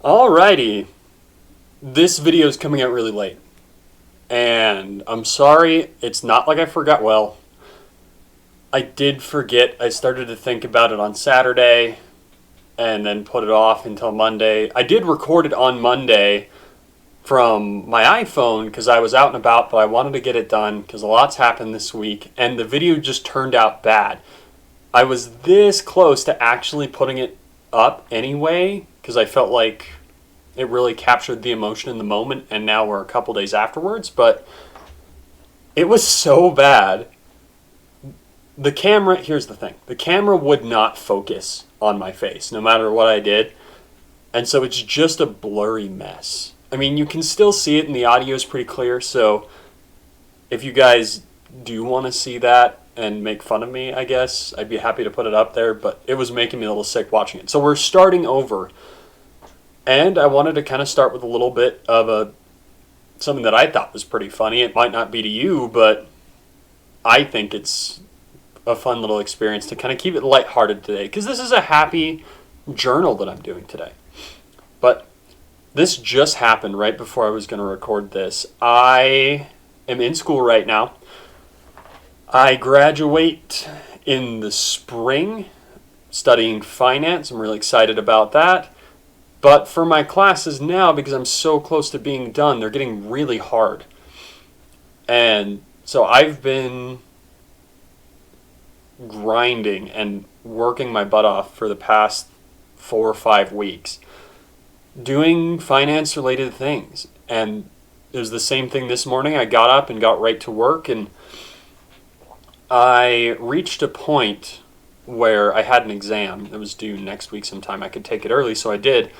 Alrighty, this video is coming out really late, and I'm sorry, it's not like I forgot. Well, I did forget. I started to think about it on Saturday, and then put it off until Monday. I did record it on Monday from my iPhone because I was out and about, but I wanted to get it done because a lot's happened this week, and the video just turned out bad. I was this close to actually putting it up anyway because I felt like it really captured the emotion in the moment, and now we're a couple days afterwards, but it was so bad. The camera, here's the thing, the camera would not focus on my face no matter what I did, and so it's just a blurry mess. I mean, you can still see it and the audio is pretty clear, so if you guys do want to see that and make fun of me, I guess, I'd be happy to put it up there, but it was making me a little sick watching it. So we're starting over, and I wanted to kind of start with a little bit of something that I thought was pretty funny. It might not be to you, but I think it's a fun little experience to kind of keep it lighthearted today, because this is a happy journal that I'm doing today. But this just happened right before I was going to record this. I am in school right now. I graduate in the spring studying finance. I'm really excited about that. But for my classes now, because I'm so close to being done, they're getting really hard. And so I've been grinding and working my butt off for the past 4 or 5 weeks, doing finance-related things. And it was the same thing this morning. I got up and got right to work, and I reached a point where I had an exam that was due next week sometime. I could take it early, so I did.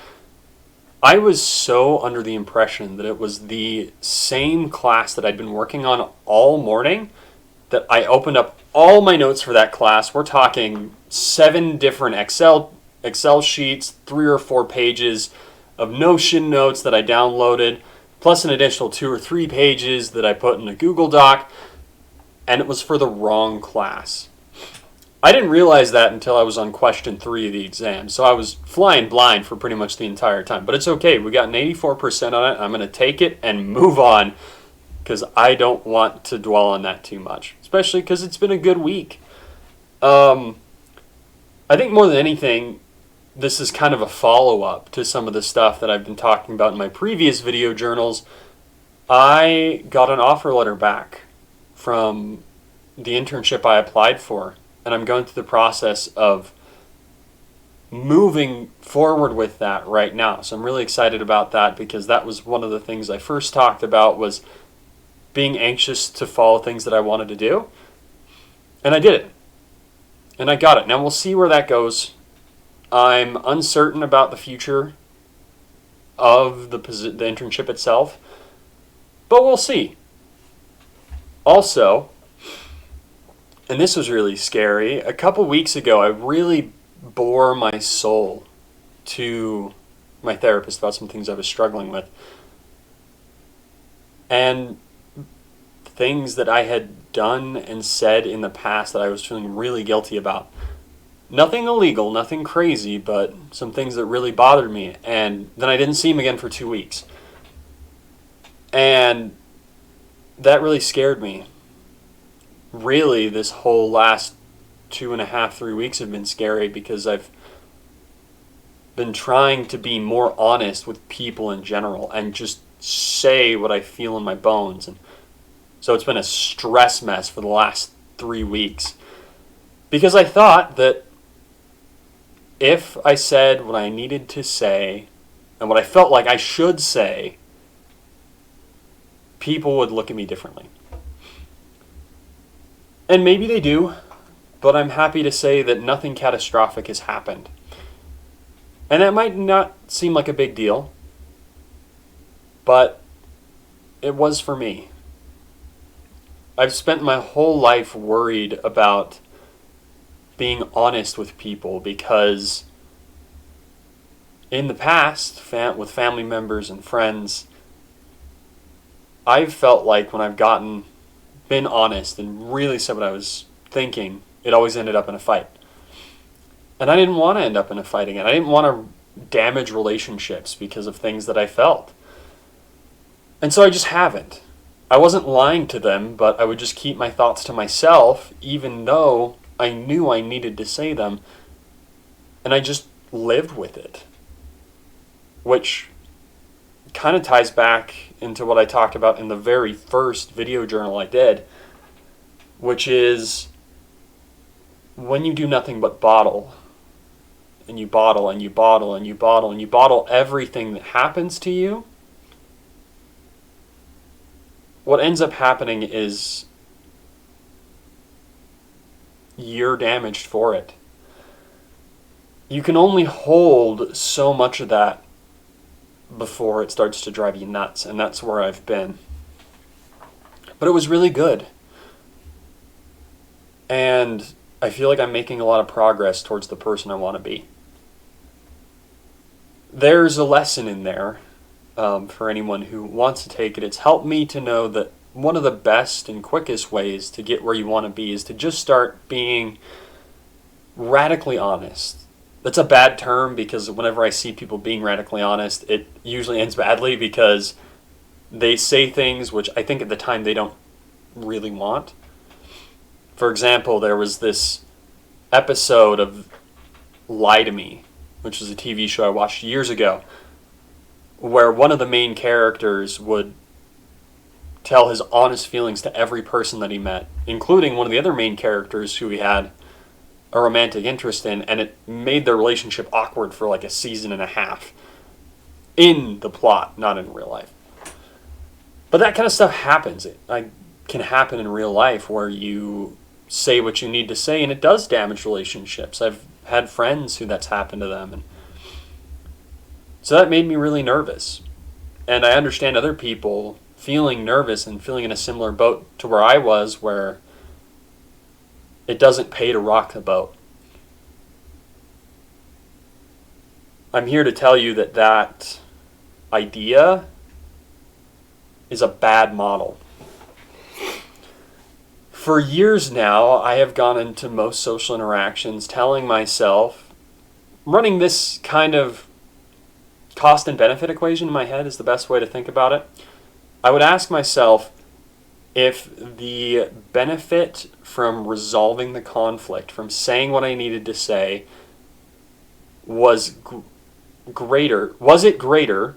I was so under the impression that it was the same class that I'd been working on all morning that I opened up all my notes for that class. We're talking 7 different Excel sheets, 3 or 4 pages of Notion notes that I downloaded, plus an additional 2 or 3 pages that I put in a Google Doc, and it was for the wrong class. I didn't realize that until I was on question 3 of the exam, so I was flying blind for pretty much the entire time. But it's okay, we got an 84% on it. I'm going to take it and move on, because I don't want to dwell on that too much, especially because it's been a good week. I think more than anything, this is kind of a follow-up to some of the stuff that I've been talking about in my previous video journals. I got an offer letter back from the internship I applied for, and I'm going through the process of moving forward with that right now. So I'm really excited about that, because that was one of the things I first talked about, was being anxious to follow things that I wanted to do. And I did it. And I got it. Now we'll see where that goes. I'm uncertain about the future of the internship itself, but we'll see. Also, and this was really scary, a couple weeks ago I really bore my soul to my therapist about some things I was struggling with. And things that I had done and said in the past that I was feeling really guilty about. Nothing illegal, nothing crazy, but some things that really bothered me. And then I didn't see him again for 2 weeks. And that really scared me. Really, this whole last 2.5, 3 weeks have been scary, because I've been trying to be more honest with people in general and just say what I feel in my bones. And so it's been a stress mess for the last 3 weeks, because I thought that if I said what I needed to say and what I felt like I should say, people would look at me differently. And maybe they do, but I'm happy to say that nothing catastrophic has happened. And that might not seem like a big deal, but it was for me. I've spent my whole life worried about being honest with people, because in the past, with family members and friends, I've felt like when I've been honest and really said what I was thinking, it always ended up in a fight. And I didn't want to end up in a fight again. I didn't want to damage relationships because of things that I felt. And so I just haven't. I wasn't lying to them, but I would just keep my thoughts to myself, even though I knew I needed to say them. And I just lived with it. Which kind of ties back into what I talked about in the very first video journal I did, which is when you do nothing but bottle, and you bottle, and you bottle, and you bottle, and you bottle everything that happens to you, what ends up happening is you're damaged for it. You can only hold so much of that before it starts to drive you nuts, and that's where I've been. But it was really good. And I feel like I'm making a lot of progress towards the person I want to be. There's a lesson in there for anyone who wants to take it. It's helped me to know that one of the best and quickest ways to get where you want to be is to just start being radically honest. That's a bad term because whenever I see people being radically honest, it usually ends badly because they say things which I think at the time they don't really want. For example, there was this episode of Lie to Me, which is a TV show I watched years ago, where one of the main characters would tell his honest feelings to every person that he met, including one of the other main characters who he had a romantic interest in, and it made their relationship awkward for like a season and a half in the plot, not in real life. But that kind of stuff happens. It can happen in real life where you say what you need to say and it does damage relationships. I've had friends who that's happened to them, and so that made me really nervous. And I understand other people feeling nervous and feeling in a similar boat to where I was, where it doesn't pay to rock the boat. I'm here to tell you that that idea is a bad model. For years now, I have gone into most social interactions telling myself, running this kind of cost and benefit equation in my head is the best way to think about it. I would ask myself if the benefit from resolving the conflict, from saying what I needed to say, was greater. Was it greater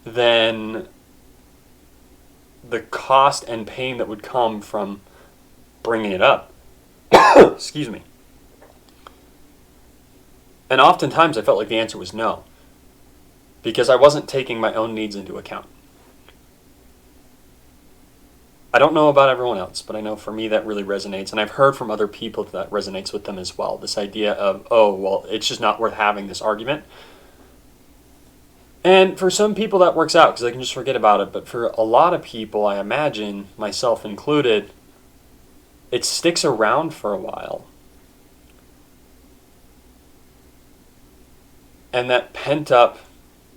than the cost and pain that would come from bringing it up? Excuse me. And oftentimes I felt like the answer was no, because I wasn't taking my own needs into account. I don't know about everyone else, but I know for me that really resonates, and I've heard from other people that resonates with them as well. This idea of, oh, well, it's just not worth having this argument. And for some people that works out because they can just forget about it, but for a lot of people, I imagine, myself included, it sticks around for a while. And that pent-up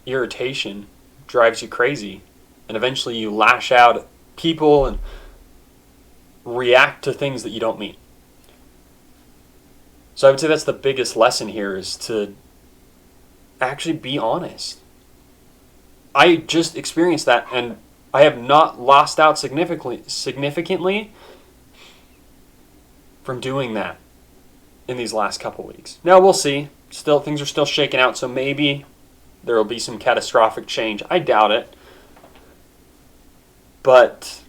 irritation drives you crazy, and eventually you lash out at people and react to things that you don't mean. So I would say that's the biggest lesson here, is to actually be honest. I just experienced that, and I have not lost out significantly from doing that in these last couple weeks. Now we'll see. Still, things are still shaking out, so maybe there will be some catastrophic change. I doubt it. But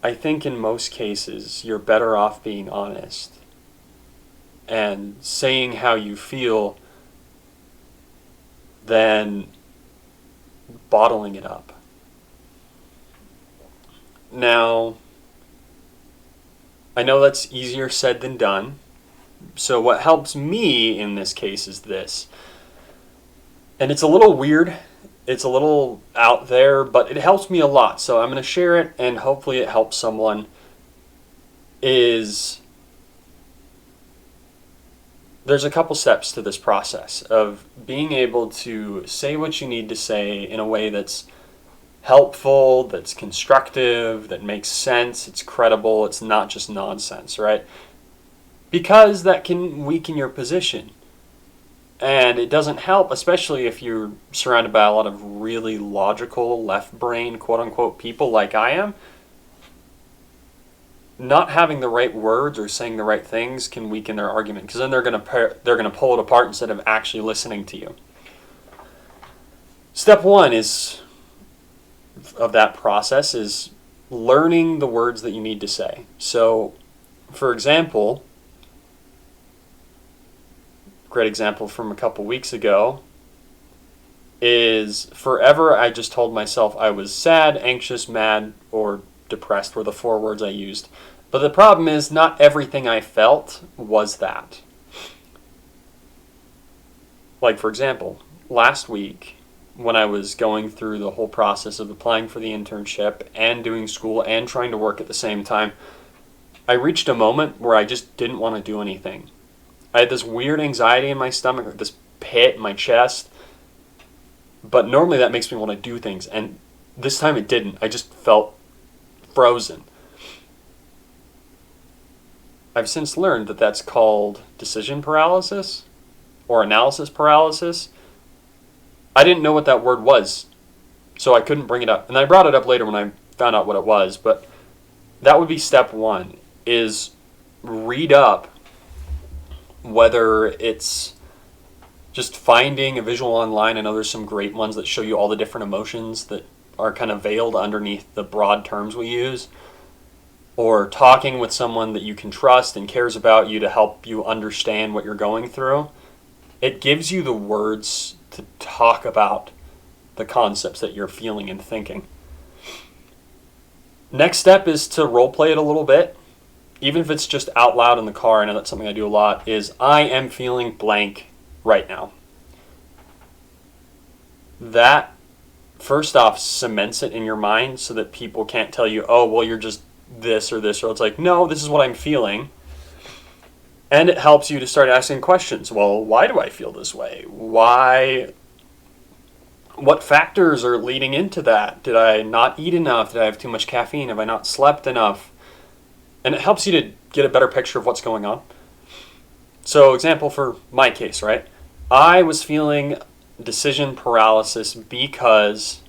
I think in most cases, you're better off being honest and saying how you feel than bottling it up. Now, I know that's easier said than done. So what helps me in this case is this. And it's a little weird. It's a little out there, but it helps me a lot. So I'm going to share it, and hopefully it helps someone. There's a couple steps to this process of being able to say what you need to say in a way that's helpful, that's constructive, that makes sense, it's credible, it's not just nonsense, right? Because that can weaken your position. And it doesn't help, especially if you're surrounded by a lot of really logical, left brain, quote unquote, people like I am. Not having the right words or saying the right things can weaken their argument, because then they're gonna pull it apart instead of actually listening to you. Step one of that process is learning the words that you need to say. So, for example, great example from a couple weeks ago is forever I just told myself I was sad, anxious, mad, or depressed were the 4 words I used. But the problem is not everything I felt was that. Like, for example, last week when I was going through the whole process of applying for the internship and doing school and trying to work at the same time, I reached a moment where I just didn't want to do anything. I had this weird anxiety in my stomach, this pit in my chest, but normally that makes me want to do things, and this time it didn't. I just felt frozen. I've since learned that that's called decision paralysis or analysis paralysis. I didn't know what that word was, so I couldn't bring it up. And I brought it up later when I found out what it was, but that would be step one, is read up, whether it's just finding a visual online. I know there's some great ones that show you all the different emotions that are kind of veiled underneath the broad terms we use, or talking with someone that you can trust and cares about you to help you understand what you're going through. It gives you the words to talk about the concepts that you're feeling and thinking. Next step is to role play it a little bit, even if it's just out loud in the car. I know that's something I do a lot, is I am feeling blank right now. That, first off, cements it in your mind so that people can't tell you, oh, well, you're just this or this, or it's like, no, this is what I'm feeling. And it helps you to start asking questions. Well, why do I feel this way? Why? What factors are leading into that? Did I not eat enough? Did I have too much caffeine? Have I not slept enough? And it helps you to get a better picture of what's going on. So, example for my case, right? I was feeling decision paralysis because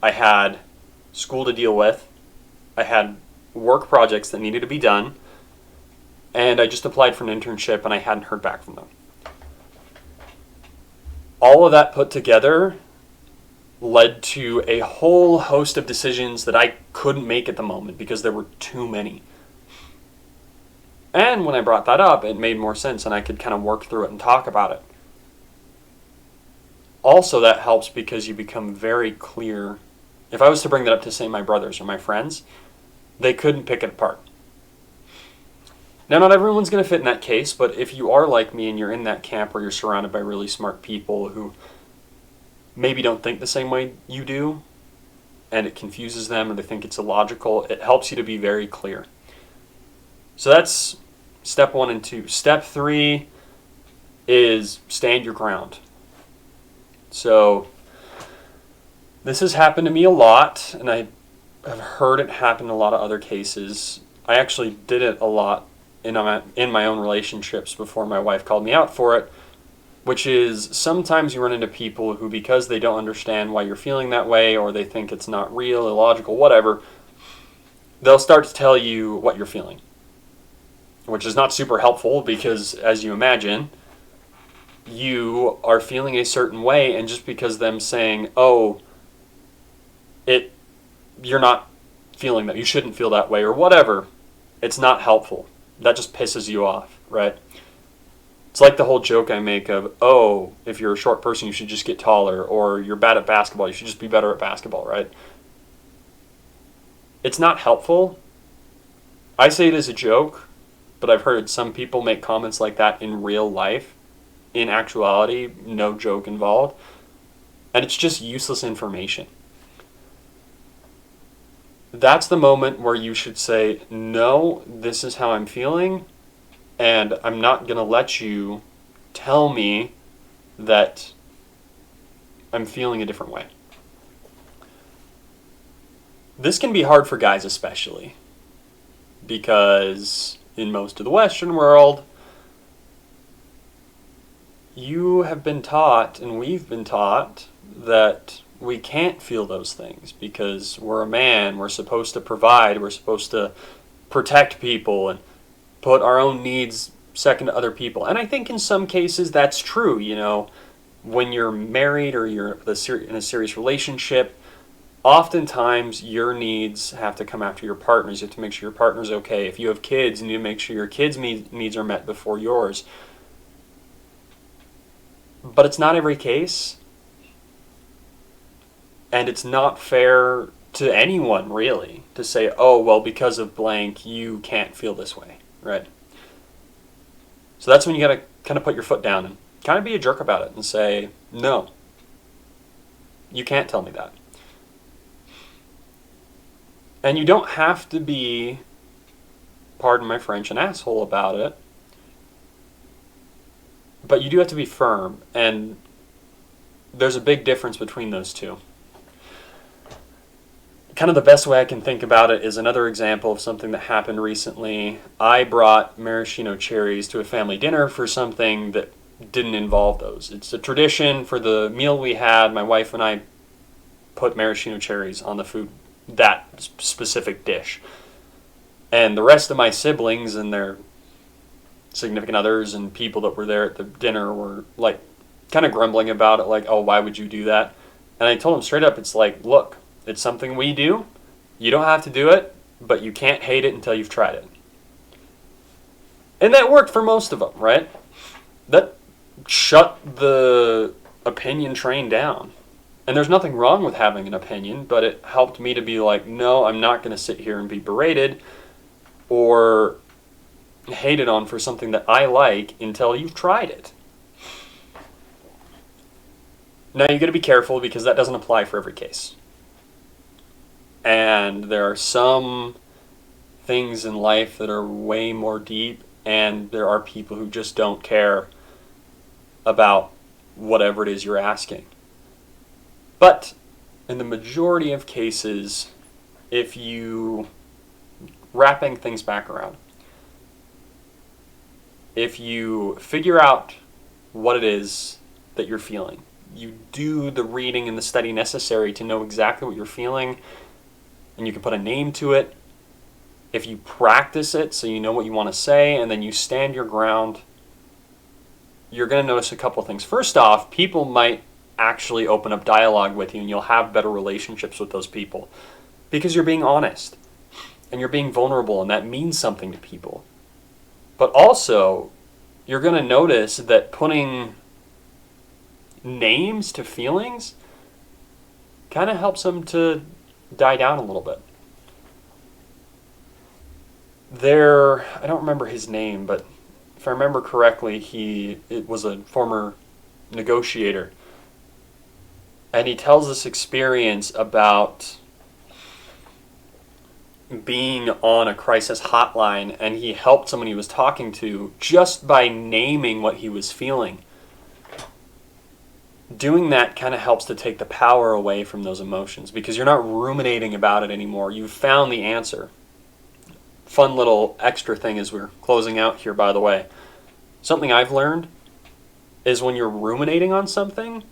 I had school to deal with. I had work projects that needed to be done. And I just applied for an internship and I hadn't heard back from them. All of that put together led to a whole host of decisions that I couldn't make at the moment because there were too many. And when I brought that up, it made more sense and I could kind of work through it and talk about it. Also, that helps because you become very clear. If I was to bring that up to, say, my brothers or my friends, they couldn't pick it apart. Now, not everyone's going to fit in that case, but if you are like me and you're in that camp where you're surrounded by really smart people who maybe don't think the same way you do, and it confuses them or they think it's illogical, it helps you to be very clear. So that's step 1 and 2. Step 3 is stand your ground. So this has happened to me a lot, and I have heard it happen in a lot of other cases. I actually did it a lot in my own relationships before my wife called me out for it, which is sometimes you run into people who, because they don't understand why you're feeling that way, or they think it's not real, illogical, whatever, they'll start to tell you what you're feeling, which is not super helpful because, as you imagine, you are feeling a certain way, and just because them saying, oh, you're not feeling that, you shouldn't feel that way, or whatever, it's not helpful. That just pisses you off, right? It's like the whole joke I make of, oh, if you're a short person, you should just get taller, or you're bad at basketball, you should just be better at basketball, right? It's not helpful. I say it as a joke, but I've heard some people make comments like that in real life. In actuality, no joke involved. And it's just useless information. That's the moment where you should say, no, this is how I'm feeling, and I'm not going to let you tell me that I'm feeling a different way. This can be hard for guys especially, because in most of the Western world, you have been taught, and we've been taught, that we can't feel those things because we're a man, we're supposed to provide, we're supposed to protect people and put our own needs second to other people. And I think in some cases that's true, when you're married or you're in a serious relationship, oftentimes your needs have to come after your partner's. You have to make sure your partner's okay. If you have kids, you need to make sure your kids' needs are met before yours. But it's not every case. And it's not fair to anyone, really, to say, oh, well, because of blank, you can't feel this way, right? So that's when you got to kind of put your foot down and kind of be a jerk about it and say, no, you can't tell me that. And you don't have to be, pardon my French, an asshole about it. But you do have to be firm, and there's a big difference between those two. Kind of the best way I can think about it is another example of something that happened recently. I brought maraschino cherries to a family dinner for something that didn't involve those. It's a tradition for the meal we had. My wife and I put maraschino cherries on the food, that specific dish. And the rest of my siblings and their significant others and people that were there at the dinner were like kind of grumbling about it, like, oh, why would you do that? And I told them straight up, it's like, look, it's something we do. You don't have to do it, but you can't hate it until you've tried it. And that worked for most of them, right? That shut the opinion train down. And there's nothing wrong with having an opinion, but it helped me to be like, no, I'm not going to sit here and be berated or hated on for something that I like until you've tried it. Now you got to be careful because that doesn't apply for every case. And there are some things in life that are way more deep, and there are people who just don't care about whatever it is you're asking. But in the majority of cases, if you, wrapping things back around, if you figure out what it is that you're feeling, you do the reading and the study necessary to know exactly what you're feeling, and you can put a name to it. If you practice it so you know what you want to say, and then you stand your ground, you're going to notice a couple things. First off, people might actually open up dialogue with you, and you'll have better relationships with those people because you're being honest and you're being vulnerable, and that means something to people. But also, you're going to notice that putting names to feelings kind of helps them to die down a little bit. I don't remember his name, but if I remember correctly, it was a former negotiator. And he tells this experience about being on a crisis hotline, and he helped someone he was talking to just by naming what he was feeling. Doing that kind of helps to take the power away from those emotions because you're not ruminating about it anymore. You've found the answer. Fun little extra thing as we're closing out here, by the way. Something I've learned is when you're ruminating on something,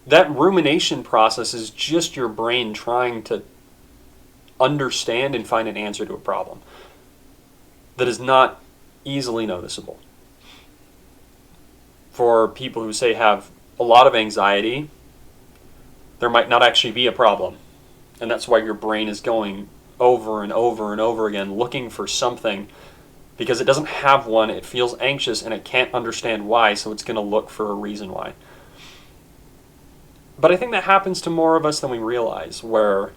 that rumination process is just your brain trying to understand and find an answer to a problem that is not easily noticeable. For people who say have a lot of anxiety, there might not actually be a problem. And that's why your brain is going over and over and over again looking for something because it doesn't have one. It feels anxious and it can't understand why, so it's going to look for a reason why. But I think that happens to more of us than we realize, where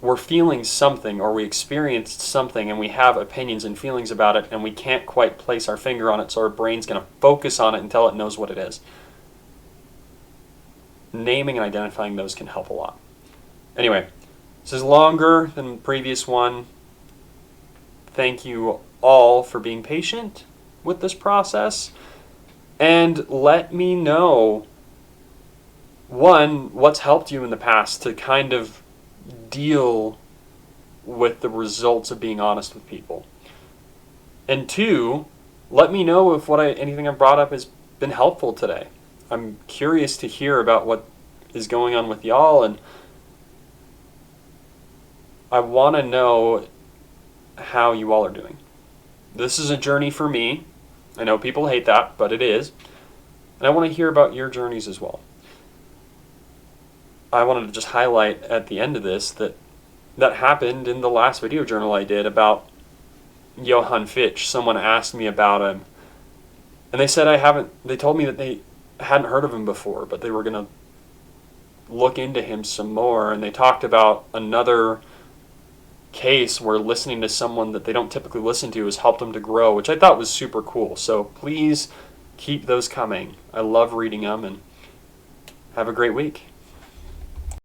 we're feeling something or we experienced something and we have opinions and feelings about it and we can't quite place our finger on it, so our brain's going to focus on it until it knows what it is. Naming and identifying those can help a lot. Anyway, this is longer than the previous one. Thank you all for being patient with this process. And let me know, one, what's helped you in the past to kind of deal with the results of being honest with people. And two, let me know if anything I've brought up is been helpful today. I'm curious to hear about what is going on with y'all, and I want to know how you all are doing. This is a journey for me. I know people hate that, but it is. And I want to hear about your journeys as well. I wanted to just highlight at the end of this that happened in the last video journal I did about Johann Fitch. Someone asked me about him, and they said they told me that they hadn't heard of him before, but they were going to look into him some more, and they talked about another case where listening to someone that they don't typically listen to has helped them to grow, which I thought was super cool. So please keep those coming. I love reading them, and have a great week.